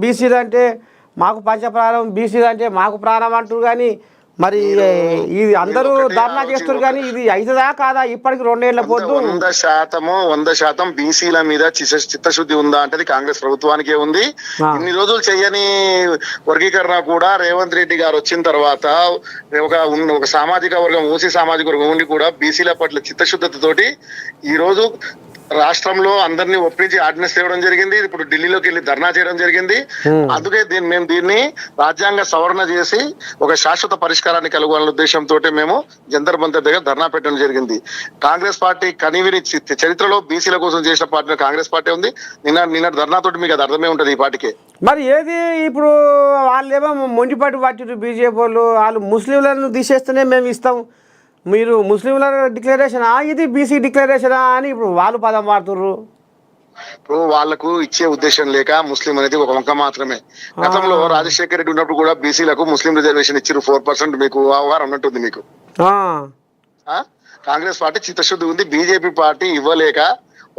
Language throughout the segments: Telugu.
బీసీలు అంటే మాకు పంచప్రాణం, బీసీలు అంటే మాకు ప్రాణం అంటారు. కానీ మరి ఇది అందరూ ధర్నా చేస్తారు. కానీ ఇది అవుతుందా కాదా? ఇప్పటికి 2 ఏళ్ల పొద్దు 100% బీసీల మీద చిత్తశుద్ధి ఉందా అంటే కాంగ్రెస్ ప్రభుత్వానికే ఉంది. ఇన్ని రోజులు చెయ్యని వర్గీకరణ కూడా రేవంత్ రెడ్డి గారు వచ్చిన తర్వాత ఒక సామాజిక వర్గం, ఓసీ సామాజిక వర్గం ఉండి కూడా బీసీల పట్ల చిత్తశుద్ధతతోటి ఈ రోజు రాష్ట్రంలో అందరినీ ఒప్పించి ఆర్డినెన్స్ తేవడం జరిగింది. ఇప్పుడు ఢిల్లీలోకి వెళ్ళి ధర్నా చేయడం జరిగింది. అందుకే మేము దీన్ని రాజ్యాంగ సవరణ చేసి ఒక శాశ్వత పరిష్కారాన్ని కలుగుతున్న ఉద్దేశంతో మేము జంతర్ మంతర్ దగ్గర ధర్నా పెట్టడం జరిగింది. కాంగ్రెస్ పార్టీ కనీవిని చరిత్రలో బీసీల కోసం చేసిన పార్టీ కాంగ్రెస్ పార్టీ ఉంది. నిన్న ధర్నాతోటి మీకు అది అర్థమే ఉంటుంది ఈ పార్టీకి. మరి ఏది ఇప్పుడు వాళ్ళేమో మొండిపాటు పట్టిరు బీజేపీ వాళ్ళు ముస్లింలను తీసేస్తేనే మేము ఇస్తాం, మీరు ముస్లింల డిక్లరేషనా ఇది బీసీ డిక్లరేషనా అని ఇప్పుడు వాళ్ళు పదం వాడుతుర్రు. ఇప్పుడు వాళ్లకు ఇచ్చే ఉద్దేశం లేక ముస్లిం అనేది ఒక వంక మాత్రమే. గతంలో రాజశేఖర రెడ్డి ఉన్నప్పుడు కూడా బీసీలకు ముస్లిం రిజర్వేషన్ ఇచ్చారు 4%. మీకు అవగాహన ఉన్నట్టుంది మీకు. కాంగ్రెస్ పార్టీ చిత్తశుద్ధి ఉంది, బీజేపీ పార్టీ ఇవ్వలేక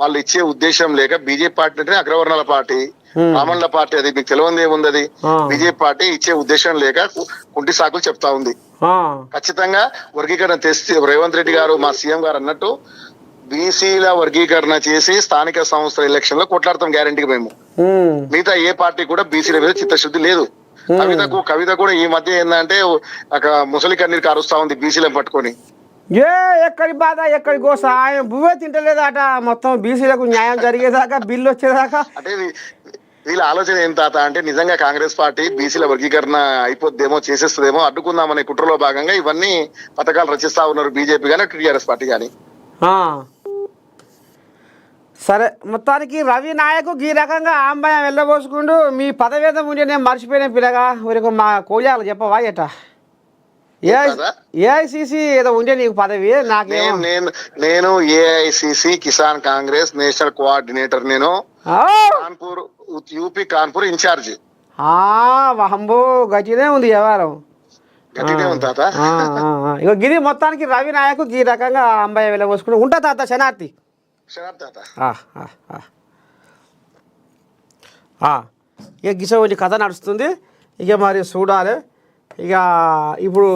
వాళ్ళు ఇచ్చే ఉద్దేశం లేక బీజేపీ పార్టీ అంటే అగ్రవర్ణాల పార్టీ, బ్రాహ్మణుల పార్టీ, అది మీకు తెలియదు ఏముంది. అది బీజేపీ పార్టీ ఇచ్చే ఉద్దేశం లేక కుంటి సాకులు చెప్తా ఉంది. ఖచ్చితంగా వర్గీకరణ తెస్తే రేవంత్ రెడ్డి గారు మా సీఎం గారు అన్నట్టు బీసీల వర్గీకరణ చేసి స్థానిక సంస్థల ఎలక్షన్ లో కొట్లాడతాం గ్యారంటీకి మేము. మిగతా ఏ పార్టీ కూడా బీసీల మీద చిత్తశుద్ధి లేదు. కవిత కూడా ఈ మధ్య ఏంటంటే ముసలి కన్నీరు కారుస్తా ఉంది బీసీలను పట్టుకొని. ఎక్కడి బాధ ఎక్కడి గోస, ఆయన బువ్వే తింటలేదట. మొత్తం బీసీలకు న్యాయం జరిగేదాకా బిల్లు వచ్చేదాకా. అంటే వీళ్ళ ఆలోచన ఏం తాత అంటే నిజంగా కాంగ్రెస్ పార్టీ బీసీల వర్గీకరణ అయిపోద్దేమో, చేసేస్తుందేమో, అడ్డుకుందామనే కుట్రలో భాగంగా ఇవన్నీ పథకాలు రచిస్తా ఉన్నారు బీజేపీ కానీ టీఆర్ఎస్ పార్టీ కానీ. సరే, మొత్తానికి రవి నాయకు ఈ రకంగా ఆంబాయం వెళ్ళబోసుకుంటూ మీ పదవేదం ఉంటే నేను మర్చిపోయిన పిల్లగా ఊరికి మా కోజాలు చెప్పవా ఎట ఏఐసిసి ఏదో ఉండే నీకు పదవి? నేను AICC Kisan Congress national coordinator. నేను కాన్పూర్ యూపీ కాన్పూర్ ఇన్ఛార్జి. వహంబో గట్టినే ఉంది వ్యవహారం. ఇక గిరి మొత్తానికి రవి నాయకు ఈ రకంగా అంబాయి వెళ్ళబోసుకుంటూ ఉంటా తాత. శనార్థి ఇక గిస కథ నడుస్తుంది. ఇక మరి చూడాలి. ఇక ఇప్పుడు